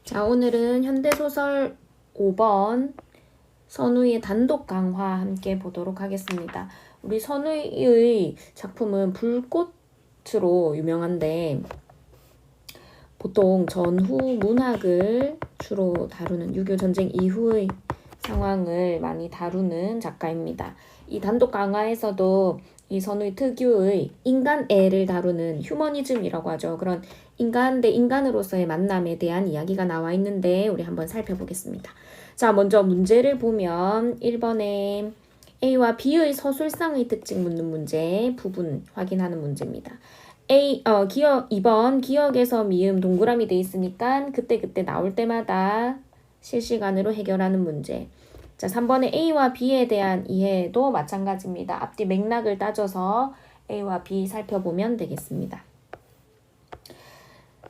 자, 오늘은 현대소설 5번 선우의 단독 강화 함께 보도록 하겠습니다. 우리 선우의 작품은 불꽃으로 유명한데 보통 전후 문학을 주로 다루는 6.25 전쟁 이후의 상황을 많이 다루는 작가입니다. 이 단독 강화에서도 이 선우의 특유의 인간애를 다루는 휴머니즘이라고 하죠. 그런 인간 대 인간으로서의 만남에 대한 이야기가 나와 있는데 우리 한번 살펴보겠습니다. 자, 먼저 문제를 보면 1번에 A와 B의 서술상의 특징 묻는 문제 부분 확인하는 문제입니다. 2번 기억에서 미음 동그라미 돼 있으니까 그때 나올 때마다 실시간으로 해결하는 문제. 자, 3번에 A와 B에 대한 이해도 마찬가지입니다. 앞뒤 맥락을 따져서 A와 B 살펴보면 되겠습니다.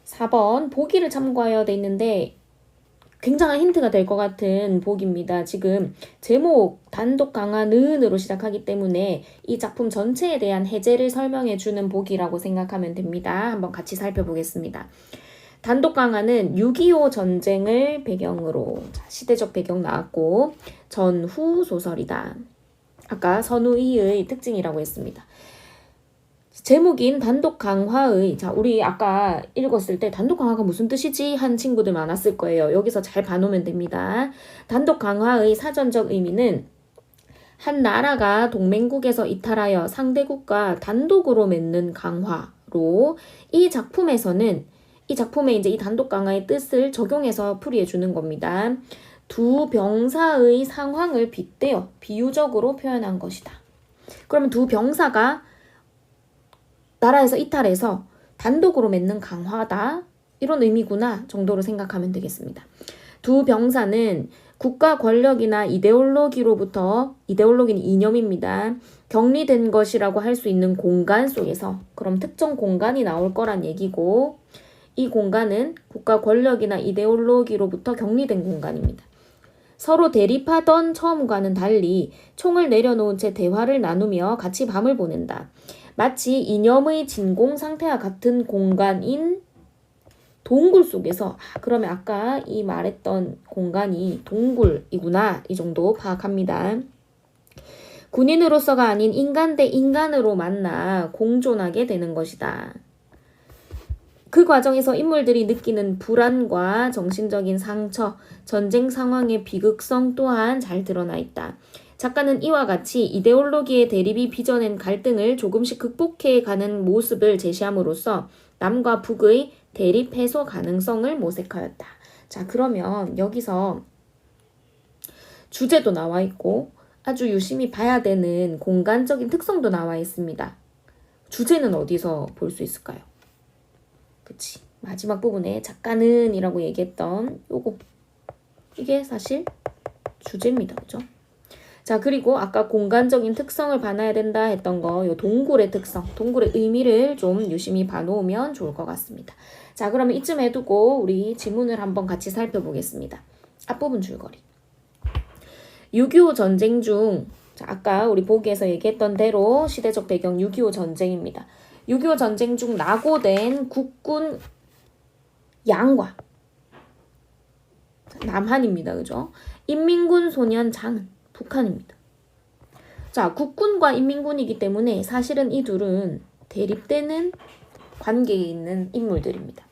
4번 보기를 참고하여야 돼 있는데 굉장한 힌트가 될 것 같은 보기입니다. 지금 제목 단독 강화는으로 시작하기 때문에 이 작품 전체에 대한 해제를 설명해 주는 보기라고 생각하면 됩니다. 한번 같이 살펴보겠습니다. 단독 강화는 6.25 전쟁을 배경으로 시대적 배경 나왔고 전후 소설이다. 아까 선우이의 특징이라고 했습니다. 제목인 단독 강화의 우리 아까 읽었을 때 단독 강화가 무슨 뜻이지? 한 친구들 많았을 거예요. 여기서 잘 봐놓으면 됩니다. 단독 강화의 사전적 의미는 한 나라가 동맹국에서 이탈하여 상대국과 단독으로 맺는 강화로 이 작품에 이제 이 단독 강화의 뜻을 적용해서 풀이해 주는 겁니다. 두 병사의 상황을 빗대어 비유적으로 표현한 것이다. 그러면 두 병사가 나라에서 이탈해서 단독으로 맺는 강화다. 이런 의미구나 정도로 생각하면 되겠습니다. 두 병사는 국가 권력이나 이데올로기로부터, 이데올로기는 이념입니다. 격리된 것이라고 할 수 있는 공간 속에서, 그럼 특정 공간이 나올 거란 얘기고, 이 공간은 국가 권력이나 이데올로기로부터 격리된 공간입니다. 서로 대립하던 처음과는 달리 총을 내려놓은 채 대화를 나누며 같이 밤을 보낸다. 마치 이념의 진공 상태와 같은 공간인 동굴 속에서 그러면 아까 이 말했던 공간이 동굴이구나 이 정도 파악합니다. 군인으로서가 아닌 인간 대 인간으로 만나 공존하게 되는 것이다. 그 과정에서 인물들이 느끼는 불안과 정신적인 상처, 전쟁 상황의 비극성 또한 잘 드러나 있다. 작가는 이와 같이 이데올로기의 대립이 빚어낸 갈등을 조금씩 극복해 가는 모습을 제시함으로써 남과 북의 대립 해소 가능성을 모색하였다. 자, 그러면 여기서 주제도 나와 있고 아주 유심히 봐야 되는 공간적인 특성도 나와 있습니다. 주제는 어디서 볼 수 있을까요? 그치. 마지막 부분에 작가는 이라고 얘기했던 이게 사실 주제입니다. 그죠? 자, 그리고 아까 공간적인 특성을 봐놔야 된다 했던 요 동굴의 특성, 동굴의 의미를 좀 유심히 봐놓으면 좋을 것 같습니다. 자, 그러면 이쯤 해두고 우리 지문을 한번 같이 살펴보겠습니다. 앞부분 줄거리. 6.25 전쟁 중, 아까 우리 보기에서 얘기했던 대로 시대적 배경 6.25 전쟁입니다. 6.25 전쟁 중 낙오된 국군 양과 남한입니다. 그죠? 인민군 소년 장은 북한입니다. 자, 국군과 인민군이기 때문에 사실은 이 둘은 대립되는 관계에 있는 인물들입니다.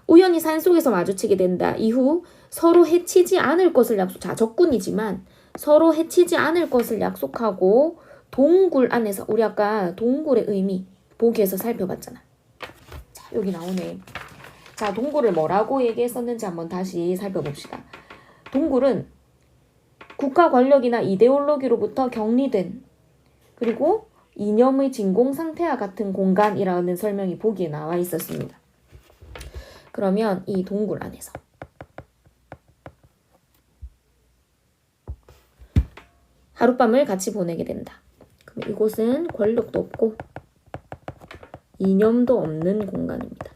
우연히 산속에서 마주치게 된다. 이후 서로 해치지 않을 것을 적군이지만 서로 해치지 않을 것을 약속하고 동굴 안에서 우리 아까 동굴의 의미 보기에서 살펴봤잖아. 자, 여기 나오네. 자, 동굴을 뭐라고 얘기했었는지 한번 다시 살펴봅시다. 동굴은 국가 권력이나 이데올로기로부터 격리된 그리고 이념의 진공 상태와 같은 공간이라는 설명이 보기에 나와 있었습니다. 그러면 이 동굴 안에서 하룻밤을 같이 보내게 된다. 그럼 이곳은 권력도 없고 이념도 없는 공간입니다.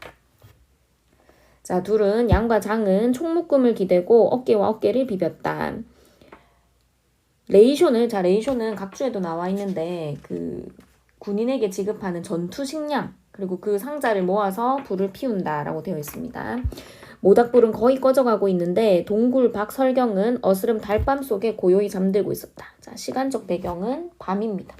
자, 둘은 양과 장은 총묶음을 기대고 어깨와 어깨를 비볐다. 레이쇼는 각주에도 나와 있는데 그 군인에게 지급하는 전투 식량 그리고 그 상자를 모아서 불을 피운다라고 되어 있습니다. 모닥불은 거의 꺼져가고 있는데 동굴 박설경은 어스름 달밤 속에 고요히 잠들고 있었다. 자, 시간적 배경은 밤입니다.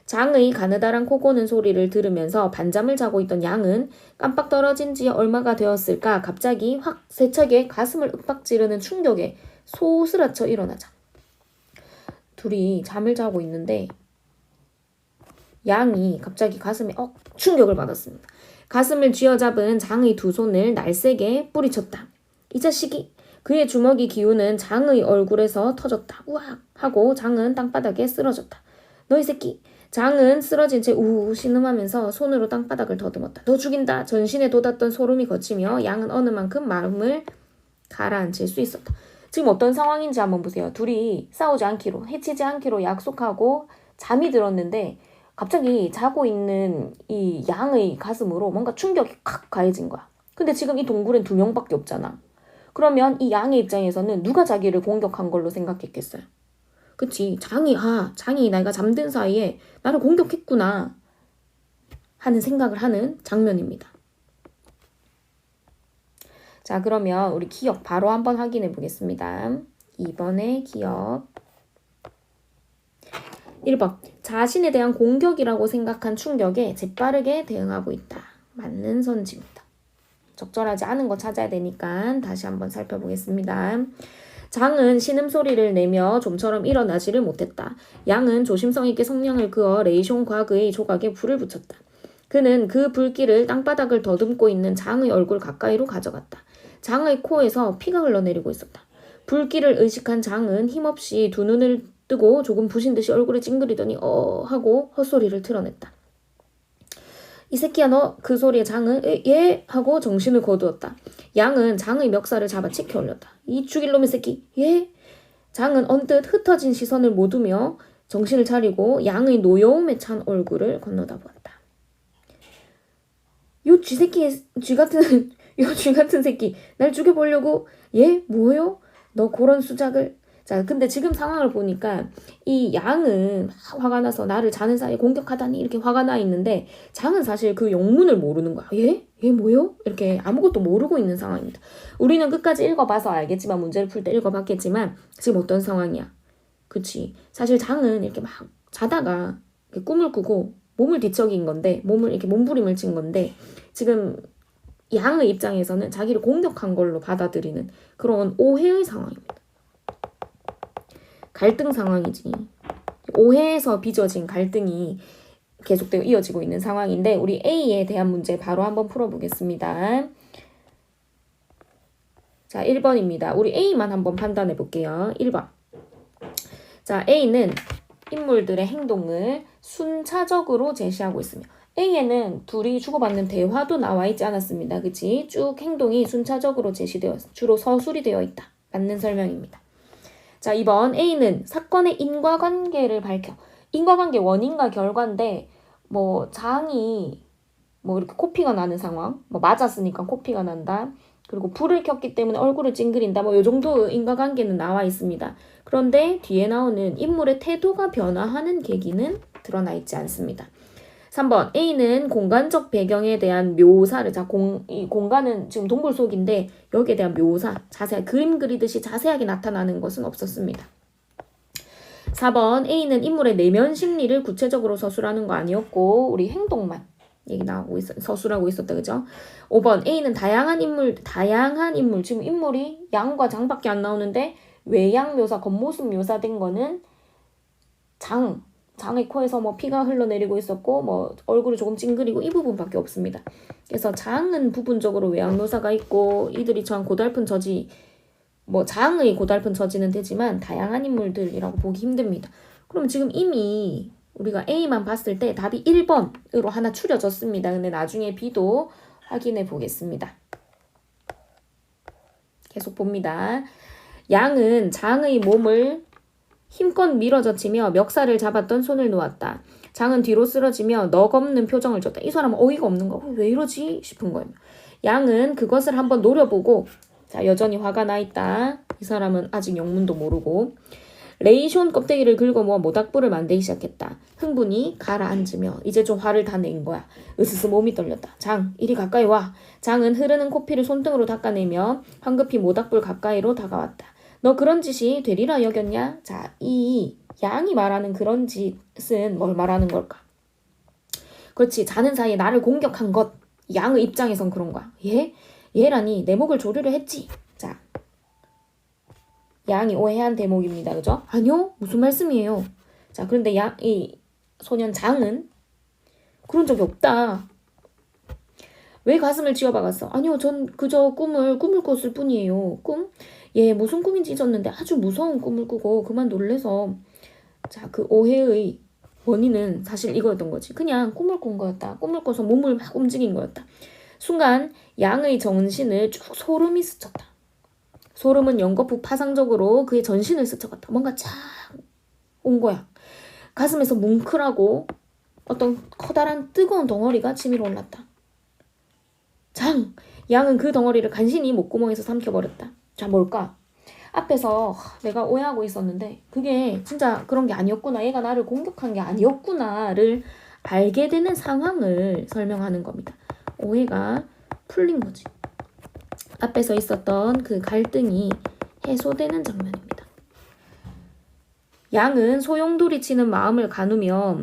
장의 가느다란 코 고는 소리를 들으면서 반잠을 자고 있던 양은 깜빡 떨어진 지 얼마가 되었을까 갑자기 확 세차게 가슴을 윽박 지르는 충격에 소스라쳐 일어나자. 둘이 잠을 자고 있는데 양이 갑자기 가슴에 충격을 받았습니다. 가슴을 쥐어잡은 장의 두 손을 날쌔게 뿌리쳤다. 이 자식이! 그의 주먹이 기우는 장의 얼굴에서 터졌다. 우악! 하고 장은 땅바닥에 쓰러졌다. 너 이 새끼! 장은 쓰러진 채 우우 신음하면서 손으로 땅바닥을 더듬었다. 너 죽인다! 전신에 돋았던 소름이 거치며 양은 어느 만큼 마음을 가라앉힐 수 있었다. 지금 어떤 상황인지 한번 보세요. 둘이 싸우지 않기로, 해치지 않기로 약속하고 잠이 들었는데 갑자기 자고 있는 이 양의 가슴으로 뭔가 충격이 칵 가해진 거야. 근데 지금 이 동굴엔 2명밖에 없잖아. 그러면 이 양의 입장에서는 누가 자기를 공격한 걸로 생각했겠어요? 그치? 장이 내가 잠든 사이에 나를 공격했구나 하는 생각을 하는 장면입니다. 자, 그러면 우리 기억 바로 한번 확인해 보겠습니다. 2번의 기억. 1번. 자신에 대한 공격이라고 생각한 충격에 재빠르게 대응하고 있다. 맞는 선지입니다. 적절하지 않은 거 찾아야 되니까 다시 한번 살펴보겠습니다. 장은 신음소리를 내며 좀처럼 일어나지를 못했다. 양은 조심성 있게 성냥을 그어 레이숑 곽의 조각에 불을 붙였다. 그는 그 불길을 땅바닥을 더듬고 있는 장의 얼굴 가까이로 가져갔다. 장의 코에서 피가 흘러내리고 있었다. 불길을 의식한 장은 힘없이 두 눈을 뜨고 조금 부신 듯이 얼굴을 찡그리더니 하고 헛소리를 틀어냈다. 이 새끼야 너. 그 소리에 장은 예 하고 정신을 거두었다. 양은 장의 멱살을 잡아 치켜 올렸다. 이 죽일 놈의 새끼. 예. 장은 언뜻 흩어진 시선을 못 두며 정신을 차리고 양의 노여움에 찬 얼굴을 건너다 보았다. 요 쥐 같은 새끼 날 죽여보려고. 예? 뭐요? 너 그런 수작을. 자, 근데 지금 상황을 보니까 이 양은 화가 나서 나를 자는 사이에 공격하다니 이렇게 화가 나 있는데 장은 사실 그 영문을 모르는 거야. 예? 얘 뭐요? 이렇게 아무것도 모르고 있는 상황입니다. 우리는 끝까지 읽어봐서 알겠지만 문제를 풀 때 읽어봤겠지만 지금 어떤 상황이야? 그치? 사실 장은 이렇게 막 자다가 이렇게 꿈을 꾸고 몸을 뒤척인 건데 몸을 이렇게 몸부림을 친 건데 지금 양의 입장에서는 자기를 공격한 걸로 받아들이는 그런 오해의 상황입니다. 갈등 상황이지. 오해에서 빚어진 갈등이 계속되고 이어지고 있는 상황인데 우리 A에 대한 문제 바로 한번 풀어보겠습니다. 자, 1번입니다. 우리 A만 한번 판단해 볼게요. 1번. 자, A는 인물들의 행동을 순차적으로 제시하고 있으며 A에는 둘이 주고받는 대화도 나와 있지 않았습니다. 그치? 쭉 행동이 순차적으로 제시되어 주로 서술이 되어 있다. 맞는 설명입니다. 자, 2번 A는 사건의 인과관계를 밝혀. 인과관계 원인과 결과인데 장이 이렇게 코피가 나는 상황, 맞았으니까 코피가 난다. 그리고 불을 켰기 때문에 얼굴을 찡그린다. 요 정도 인과관계는 나와 있습니다. 그런데 뒤에 나오는 인물의 태도가 변화하는 계기는 드러나 있지 않습니다. 3번 A는 공간적 배경에 대한 묘사를 이 공간은 지금 동굴 속인데 여기에 대한 묘사, 자세히 그림 그리듯이 자세하게 나타나는 것은 없었습니다. 4번 A는 인물의 내면 심리를 구체적으로 서술하는 거 아니었고 우리 행동만 서술하고 있었다. 그죠? 5번 A는 다양한 인물 지금 인물이 양과 장밖에 안 나오는데 외양 묘사, 겉모습 묘사된 거는 장의 코에서 피가 흘러내리고 있었고 얼굴이 조금 찡그리고 이 부분밖에 없습니다. 그래서 장은 부분적으로 외양 묘사가 있고 이들이 처한 고달픈 처지 장의 고달픈 처지는 되지만 다양한 인물들이라고 보기 힘듭니다. 그럼 지금 이미 우리가 A만 봤을 때 답이 1번으로 하나 추려졌습니다. 근데 나중에 B도 확인해 보겠습니다. 계속 봅니다. 양은 장의 몸을 힘껏 밀어젖히며 멱살을 잡았던 손을 놓았다. 장은 뒤로 쓰러지며 넋없는 표정을 줬다. 이 사람은 어이가 없는 거. 왜 이러지? 싶은 거예요. 양은 그것을 한번 노려보고 여전히 화가 나 있다. 이 사람은 아직 영문도 모르고 레이숀 껍데기를 긁어모아 모닥불을 만들기 시작했다. 흥분이 가라앉으며 이제 좀 화를 다 낸 거야. 으스스 몸이 떨렸다. 장, 이리 가까이 와. 장은 흐르는 코피를 손등으로 닦아내며 황급히 모닥불 가까이로 다가왔다. 너 그런 짓이 되리라 여겼냐? 자, 이 양이 말하는 그런 짓은 뭘 말하는 걸까? 그렇지, 자는 사이에 나를 공격한 것. 양의 입장에선 그런 거야. 얘라니 내 목을 조르려 했지. 자, 양이 오해한 대목입니다. 그죠? 아니요, 무슨 말씀이에요? 자, 그런데 이 소년 장은 그런 적이 없다. 왜 가슴을 쥐어박았어? 아니요, 전 그저 꿈을 꿨을 뿐이에요. 꿈? 예, 무슨 꿈인지 잊었는데 아주 무서운 꿈을 꾸고 그만 놀래서. 자, 그 오해의 원인은 사실 이거였던 거지. 그냥 꿈을 꾼 거였다. 꿈을 꿔서 몸을 막 움직인 거였다. 순간 양의 정신을 쭉 소름이 스쳤다. 소름은 연거푸 파상적으로 그의 전신을 스쳐갔다. 뭔가 쫙 온 거야. 가슴에서 뭉클하고 어떤 커다란 뜨거운 덩어리가 치밀어 올랐다. 장! 양은 그 덩어리를 간신히 목구멍에서 삼켜버렸다. 자, 뭘까? 앞에서 내가 오해하고 있었는데 그게 진짜 그런 게 아니었구나. 얘가 나를 공격한 게 아니었구나를 알게 되는 상황을 설명하는 겁니다. 오해가 풀린 거지. 앞에서 있었던 그 갈등이 해소되는 장면입니다. 양은 소용돌이치는 마음을 가누며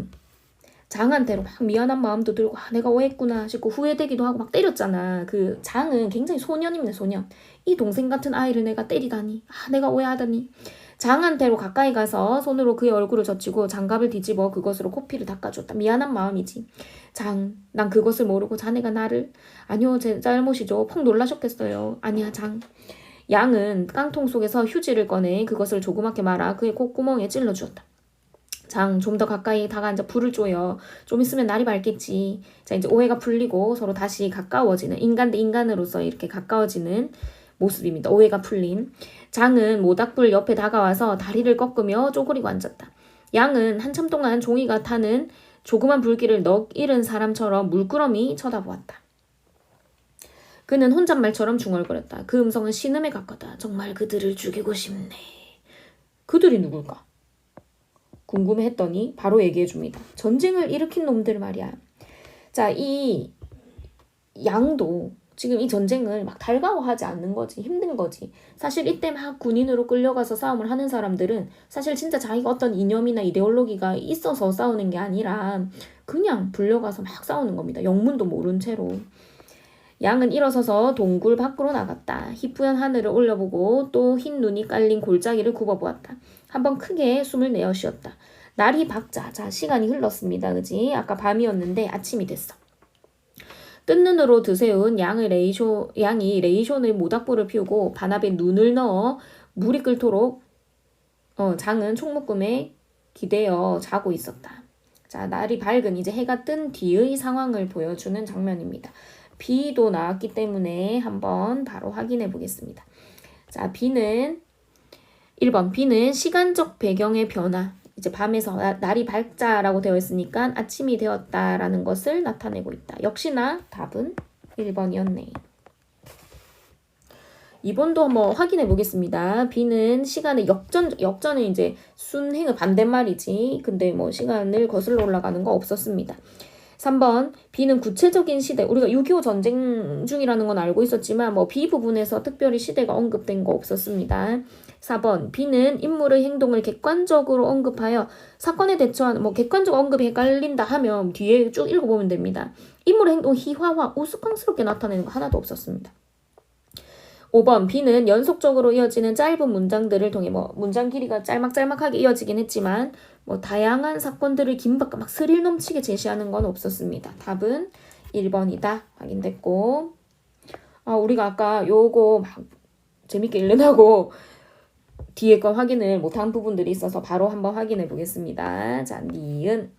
장한테로 막 미안한 마음도 들고 내가 오해했구나 싶고 후회되기도 하고 막 때렸잖아. 그 장은 굉장히 소년입니다. 소년. 이 동생 같은 아이를 내가 때리다니. 내가 오해하다니. 장한테로 가까이 가서 손으로 그의 얼굴을 젖히고 장갑을 뒤집어 그것으로 코피를 닦아줬다. 미안한 마음이지. 장, 난 그것을 모르고 자네가 나를. 아니요, 제 잘못이죠. 펑 놀라셨겠어요. 아니야, 장. 양은 깡통 속에서 휴지를 꺼내 그것을 조그맣게 말아 그의 콧구멍에 찔러주었다. 장, 좀 더 가까이 다가앉아 불을 쪼여. 좀 있으면 날이 밝겠지. 자, 이제 오해가 풀리고 서로 다시 가까워지는, 인간 대 인간으로서 이렇게 가까워지는 모습입니다. 오해가 풀린. 장은 모닥불 옆에 다가와서 다리를 꺾으며 쪼그리고 앉았다. 양은 한참 동안 종이가 타는 조그만 불길을 넋 잃은 사람처럼 물끄러미 쳐다보았다. 그는 혼잣말처럼 중얼거렸다. 그 음성은 신음에 가깝다. 정말 그들을 죽이고 싶네. 그들이 누굴까? 궁금해했더니 바로 얘기해줍니다. 전쟁을 일으킨 놈들 말이야. 자, 이 양도 지금 이 전쟁을 막 달가워하지 않는 거지. 힘든 거지. 사실 이때 막 군인으로 끌려가서 싸움을 하는 사람들은 사실 진짜 자기가 어떤 이념이나 이데올로기가 있어서 싸우는 게 아니라 그냥 불려가서 막 싸우는 겁니다. 영문도 모른 채로. 양은 일어서서 동굴 밖으로 나갔다. 희뿌연 하늘을 올려보고 또 흰 눈이 깔린 골짜기를 굽어보았다. 한번 크게 숨을 내어 쉬었다. 날이 밝자. 자, 시간이 흘렀습니다. 그지? 아까 밤이었는데 아침이 됐어. 뜬 눈으로 드세운 양이 레이숀의 모닥불을 피우고 반합에 눈을 넣어 물이 끓도록 장은 총묶음에 기대어 자고 있었다. 자, 날이 밝은 이제 해가 뜬 뒤의 상황을 보여주는 장면입니다. 비도 나왔기 때문에 한번 바로 확인해 보겠습니다. 자, 1번 비는 시간적 배경의 변화. 이제 밤에서 날이 밝자라고 되어 있으니까 아침이 되었다라는 것을 나타내고 있다. 역시나 답은 1번이었네. 2번도 한번 확인해 보겠습니다. 비는 시간의 역전은 이제 순행의 반대말이지. 근데 뭐 시간을 거슬러 올라가는 거 없었습니다. 3번 비는 구체적인 시대. 우리가 6.25 전쟁 중이라는 건 알고 있었지만 뭐 비 부분에서 특별히 시대가 언급된 거 없었습니다. 4번 비는 인물의 행동을 객관적으로 언급하여 사건에 대처하는 객관적 언급이 헷갈린다 하면 뒤에 쭉 읽어보면 됩니다. 인물의 행동 희화화 우스꽝스럽게 나타내는 거 하나도 없었습니다. 5번 비는 연속적으로 이어지는 짧은 문장들을 통해 문장 길이가 짤막짤막하게 이어지긴 했지만 다양한 사건들을 긴박과 막 스릴 넘치게 제시하는 건 없었습니다. 답은 1번이다. 확인됐고 우리가 아까 요거 막 재밌게 읽으려고 뒤에 거 확인을 못한 부분들이 있어서 바로 한번 확인해 보겠습니다. 자, 니은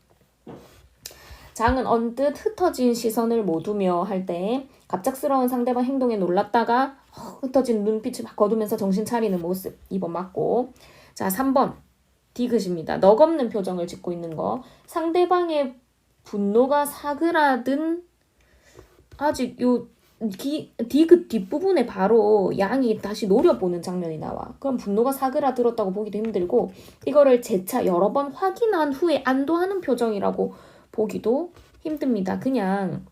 장은 언뜻 흩어진 시선을 모두며 할 때 갑작스러운 상대방 행동에 놀랐다가 흩어진 눈빛을 막 거두면서 정신 차리는 모습. 2번 맞고. 자, 3번 디귿입니다. 넋없는 표정을 짓고 있는 거. 상대방의 분노가 사그라든 아직 요 그 뒷부분에 바로 양이 다시 노려보는 장면이 나와. 그럼 분노가 사그라들었다고 보기도 힘들고 이거를 재차 여러 번 확인한 후에 안도하는 표정이라고 보기도 힘듭니다. 그냥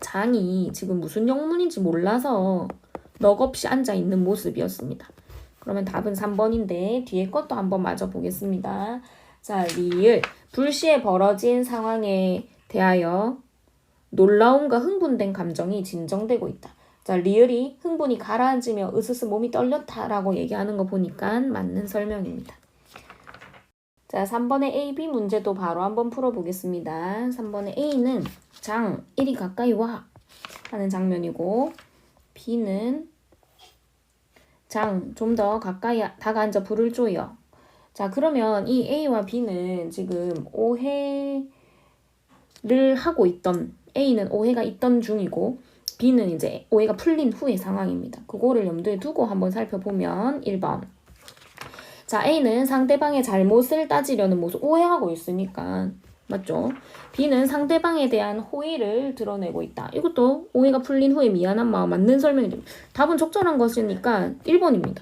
장이 지금 무슨 영문인지 몰라서 넋없이 앉아있는 모습이었습니다. 그러면 답은 3번인데 뒤에 것도 한번 마저 보겠습니다. 자, 리을. 불시에 벌어진 상황에 대하여 놀라움과 흥분된 감정이 진정되고 있다. 자, 리을이 흥분이 가라앉으며 으스스 몸이 떨렸다라고 얘기하는 거 보니까 맞는 설명입니다. 자, 3번의 A, B 문제도 바로 한번 풀어보겠습니다. 3번의 A는 장, 이리 가까이 와 하는 장면이고 B는 장, 좀 더 가까이 다가앉아 불을 쪼여. 자, 그러면 이 A와 B는 지금 오해를 하고 있던, A는 오해가 있던 중이고 B는 이제 오해가 풀린 후의 상황입니다. 그거를 염두에 두고 한번 살펴보면 1번. 자, A는 상대방의 잘못을 따지려는 모습, 오해하고 있으니까 맞죠? B는 상대방에 대한 호의를 드러내고 있다. 이것도 오해가 풀린 후에 미안한 마음 맞는 설명이죠. 답은 적절한 것이니까 1번입니다.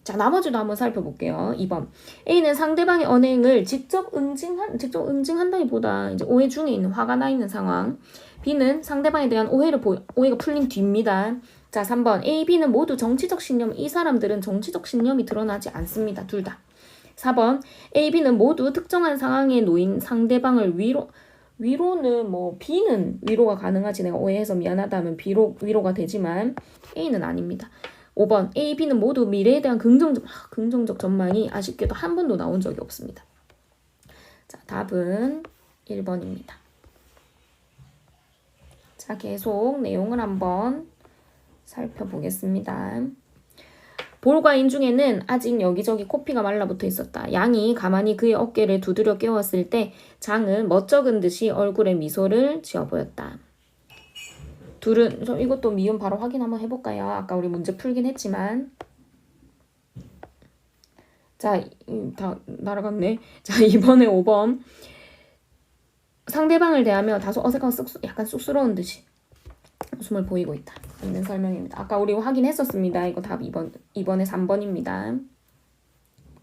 자, 나머지도 한번 살펴볼게요. 2번. A는 상대방의 언행을 직접 응징한다기보다 이제 오해 중에 있는, 화가 나 있는 상황. B는 상대방에 대한 오해가 풀린 뒤입니다. 자, 3번. A, B는 모두 정치적 신념. 이 사람들은 정치적 신념이 드러나지 않습니다. 둘 다. 4번. A, B는 모두 특정한 상황에 놓인 상대방을 위로는 뭐 B는 위로가 가능하지. 내가 오해해서 미안하다 하면 위로가 되지만 A는 아닙니다. 5번. A, B는 모두 미래에 대한 긍정적 전망이 아쉽게도 한 번도 나온 적이 없습니다. 자, 답은 1번입니다. 자, 계속 내용을 한번 살펴보겠습니다. 볼과 인 중에는 아직 여기저기 코피가 말라붙어 있었다. 양이 가만히 그의 어깨를 두드려 깨웠을 때 장은 멋쩍은 듯이 얼굴에 미소를 지어 보였다. 둘은, 이것도 미음 바로 확인 한번 해볼까요? 아까 우리 문제 풀긴 했지만. 자, 다 날아갔네. 자, 이번에 5번. 상대방을 대하며 다소 어색하고 약간 쑥스러운 듯이 웃음을 보이고 있다. 있는 설명입니다. 아까 우리 확인했었습니다. 이거 답 2번에 3번입니다.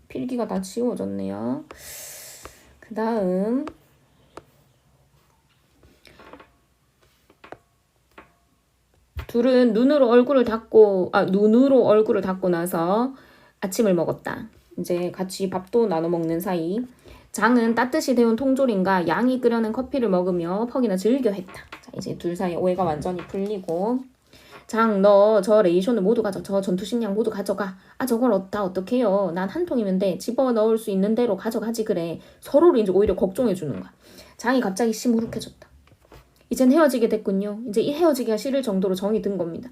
필기가 다 지워졌네요. 그 다음 둘은 눈으로 얼굴을 닦고 나서 아침을 먹었다. 이제 같이 밥도 나눠 먹는 사이. 장은 따뜻이 데운 통조림과 양이 끓여낸 커피를 먹으며 퍽이나 즐겨 했다. 자, 이제 둘 사이 오해가 완전히 풀리고. 장, 너 저 레이션을 모두 가져. 저 전투식량 모두 가져가. 아, 저걸 어떡해요. 난 한 통이면 돼. 집어넣을 수 있는 대로 가져가지 그래. 서로를 이제 오히려 걱정해 주는 거야. 장이 갑자기 시무룩해졌다. 이젠 헤어지게 됐군요. 이제 이 헤어지기가 싫을 정도로 정이 든 겁니다.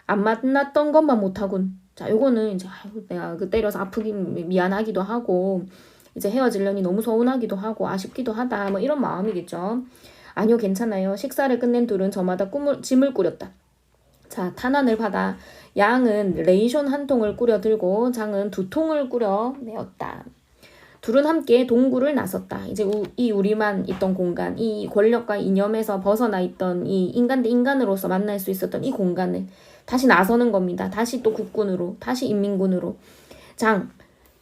안 만났던 것만 못하군. 자, 요거는 이제 내가 때려서 아프긴 미안하기도 하고 이제 헤어지려니 너무 서운하기도 하고 아쉽기도 하다. 뭐 이런 마음이겠죠. 아니요, 괜찮아요. 식사를 끝낸 둘은 저마다 짐을 꾸렸다. 자, 탄환을 받아 양은 레이션 한 통을 꾸려 들고 장은 2통을 꾸려 내었다. 둘은 함께 동굴을 나섰다. 이제 우리만 있던 공간, 이 권력과 이념에서 벗어나 있던 이 인간 대 인간으로서 만날 수 있었던 이 공간을 다시 나서는 겁니다. 다시 또 국군으로, 다시 인민군으로. 장,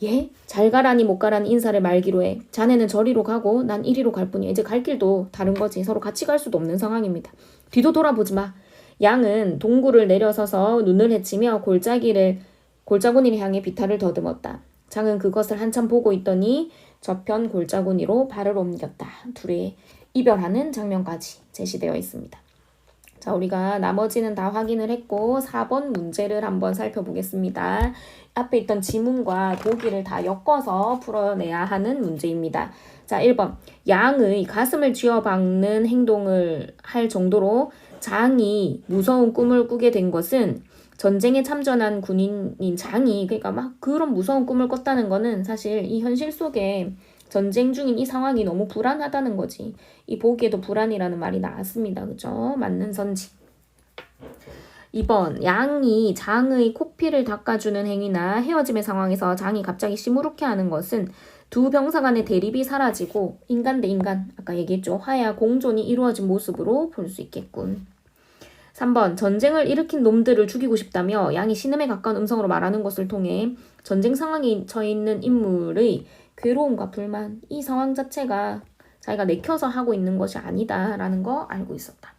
예? 잘 가라니 못 가라니 인사를 말기로 해. 자네는 저리로 가고 난 이리로 갈 뿐이야. 이제 갈 길도 다른 거지. 서로 같이 갈 수도 없는 상황입니다. 뒤도 돌아보지 마. 양은 동굴을 내려서서 눈을 헤치며 골짜구니를 향해 비탈을 더듬었다. 장은 그것을 한참 보고 있더니 저편 골짜구니로 발을 옮겼다. 둘이 이별하는 장면까지 제시되어 있습니다. 자, 우리가 나머지는 다 확인을 했고 4번 문제를 한번 살펴보겠습니다. 앞에 있던 지문과 보기를 다 엮어서 풀어내야 하는 문제입니다. 자, 1번. 양의 가슴을 쥐어박는 행동을 할 정도로 장이 무서운 꿈을 꾸게 된 것은 전쟁에 참전한 군인인 장이 그러니까 막 그런 무서운 꿈을 꿨다는 거는 사실 이 현실 속에 전쟁 중인 이 상황이 너무 불안하다는 거지. 이 보기에도 불안이라는 말이 나왔습니다. 그죠? 맞는 선지. 2번. 양이 장의 코피를 닦아주는 행위나 헤어짐의 상황에서 장이 갑자기 시무룩해하는 것은 두 병사 간의 대립이 사라지고 인간 대 인간, 아까 얘기했죠. 화해와 공존이 이루어진 모습으로 볼 수 있겠군. 3번 전쟁을 일으킨 놈들을 죽이고 싶다며 양이 신음에 가까운 음성으로 말하는 것을 통해 전쟁 상황에 처해 있는 인물의 괴로움과 불만, 이 상황 자체가 자기가 내켜서 하고 있는 것이 아니다라는 거 알고 있었다.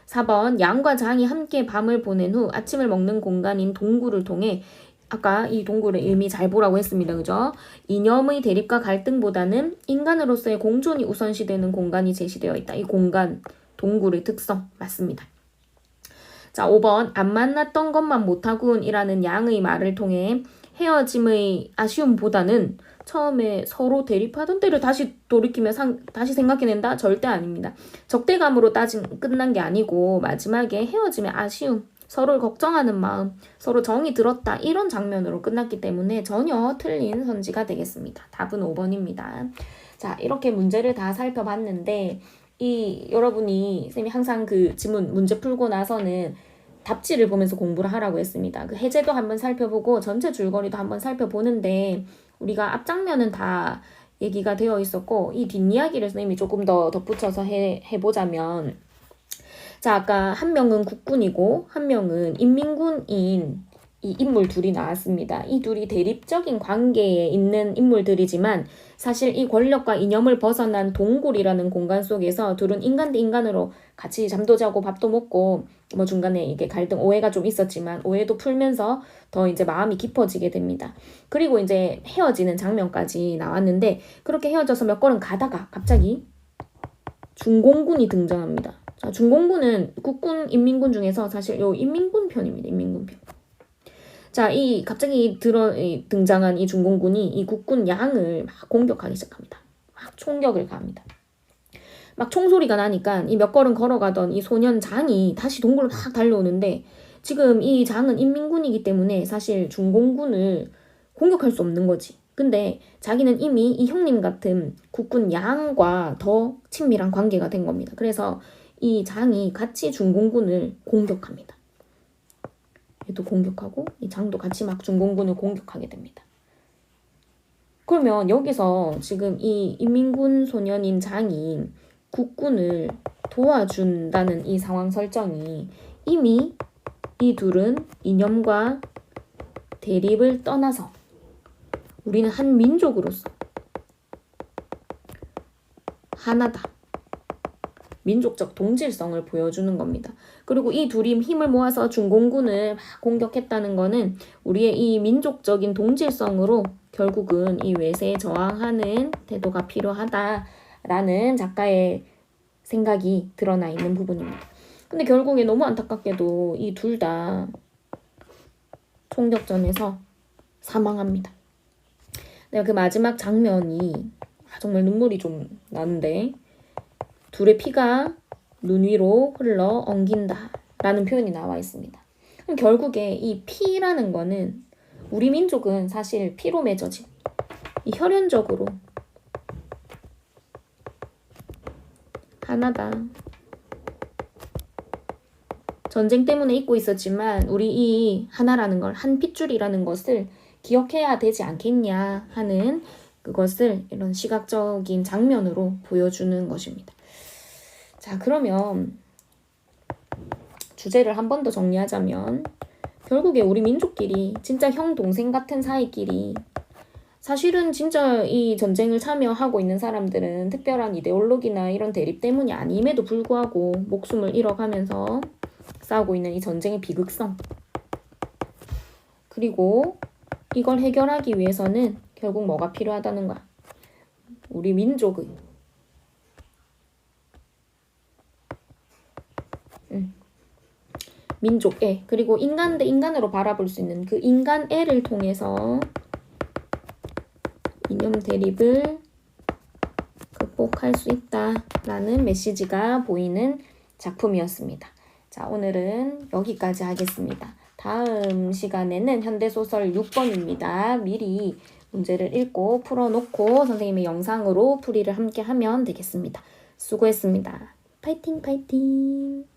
4번 양과 장이 함께 밤을 보낸 후 아침을 먹는 공간인 동굴을 통해, 아까 이 동굴의 의미 잘 보라고 했습니다. 그죠? 이념의 대립과 갈등보다는 인간으로서의 공존이 우선시되는 공간이 제시되어 있다. 이 공간, 동굴의 특성 맞습니다. 자, 5번 안 만났던 것만 못하군이라는 양의 말을 통해 헤어짐의 아쉬움보다는 처음에 서로 대립하던 때를 다시 돌이키며 다시 생각해낸다? 절대 아닙니다. 적대감으로 끝난 게 아니고 마지막에 헤어짐의 아쉬움, 서로를 걱정하는 마음, 서로 정이 들었다, 이런 장면으로 끝났기 때문에 전혀 틀린 선지가 되겠습니다. 답은 5번입니다. 자, 이렇게 문제를 다 살펴봤는데 여러분이 쌤이 항상 그 지문 문제 풀고 나서는 답지를 보면서 공부를 하라고 했습니다. 그 해제도 한번 살펴보고 전체 줄거리도 한번 살펴보는데 우리가 앞장면은 다 얘기가 되어 있었고 이 뒷이야기를 선생님이 조금 더 덧붙여서 해보자면, 자, 아까 한 명은 국군이고 한 명은 인민군인 이 인물 둘이 나왔습니다. 이 둘이 대립적인 관계에 있는 인물들이지만 사실 이 권력과 이념을 벗어난 동굴이라는 공간 속에서 둘은 인간 대 인간으로 같이 잠도 자고 밥도 먹고 뭐 중간에 이게 갈등 오해가 좀 있었지만 오해도 풀면서 더 이제 마음이 깊어지게 됩니다. 그리고 이제 헤어지는 장면까지 나왔는데 그렇게 헤어져서 몇 걸음 가다가 갑자기 중공군이 등장합니다. 자, 중공군은 국군 인민군 중에서 사실 요 인민군 편입니다. 인민군 편. 자, 갑자기 등장한 이 중공군이 이 국군 양을 막 공격하기 시작합니다. 막 총격을 가합니다. 막 총소리가 나니까 이 몇 걸음 걸어가던 이 소년 장이 다시 동굴로 막 달려오는데, 지금 이 장은 인민군이기 때문에 사실 중공군을 공격할 수 없는 거지. 근데 자기는 이미 이 형님 같은 국군 양과 더 친밀한 관계가 된 겁니다. 그래서 이 장이 같이 중공군을 공격합니다. 얘도 공격하고 이 장도 같이 막 중공군을 공격하게 됩니다. 그러면 여기서 지금 이 인민군 소년인 장이 국군을 도와준다는 이 상황 설정이 이미 이 둘은 이념과 대립을 떠나서 우리는 한 민족으로서 하나다, 민족적 동질성을 보여주는 겁니다. 그리고 이 둘이 힘을 모아서 중공군을 막 공격했다는 거는 우리의 이 민족적인 동질성으로 결국은 이 외세에 저항하는 태도가 필요하다라는 작가의 생각이 드러나 있는 부분입니다. 근데 결국에 너무 안타깝게도 이 둘 다 총격전에서 사망합니다. 내가 그 마지막 장면이 정말 눈물이 좀 나는데, 둘의 피가 눈 위로 흘러 엉긴다 라는 표현이 나와 있습니다. 그럼 결국에 이 피라는 거는 우리 민족은 사실 피로 맺어진 이 혈연적으로 하나다. 전쟁 때문에 잊고 있었지만 우리 이 하나라는 걸, 한 핏줄이라는 것을 기억해야 되지 않겠냐 하는 그것을 이런 시각적인 장면으로 보여주는 것입니다. 자, 그러면 주제를 한 번 더 정리하자면 결국에 우리 민족끼리 진짜 형 동생 같은 사이끼리, 사실은 진짜 이 전쟁을 참여하고 있는 사람들은 특별한 이데올로기나 이런 대립 때문이 아님에도 불구하고 목숨을 잃어가면서 싸우고 있는 이 전쟁의 비극성, 그리고 이걸 해결하기 위해서는 결국 뭐가 필요하다는가? 우리 민족의 민족애, 그리고 인간 대 인간으로 바라볼 수 있는 그 인간애를 통해서 이념 대립을 극복할 수 있다라는 메시지가 보이는 작품이었습니다. 자, 오늘은 여기까지 하겠습니다. 다음 시간에는 현대소설 6번입니다. 미리 문제를 읽고 풀어놓고 선생님의 영상으로 풀이를 함께 하면 되겠습니다. 수고했습니다. 파이팅 파이팅!